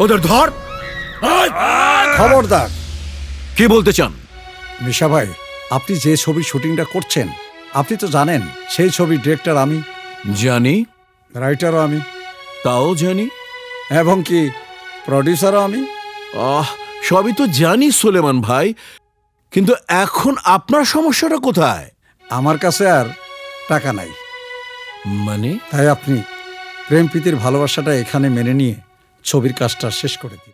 ওদের ধর। খবরদার। কি বলতে চান? মিশা ভাই, আপনি যে ছবির শুটিংটা করছেন, আপনি তো জানেন সেই ছবির ডিরেক্টর আমি, জানি, রাইটারও আমি, তাও জানি। এবং কি প্রডিউসারও আমি। সবই তো জানি সুলেমান ভাই, কিন্তু এখন আপনার সমস্যাটা কোথায়? আমার কাছে আর টাকা নাই, মানে? তাই আপনি প্রেম প্রীতির ভালোবাসাটা এখানে মেনে নিয়ে ছবির কাজটা শেষ করে দিন।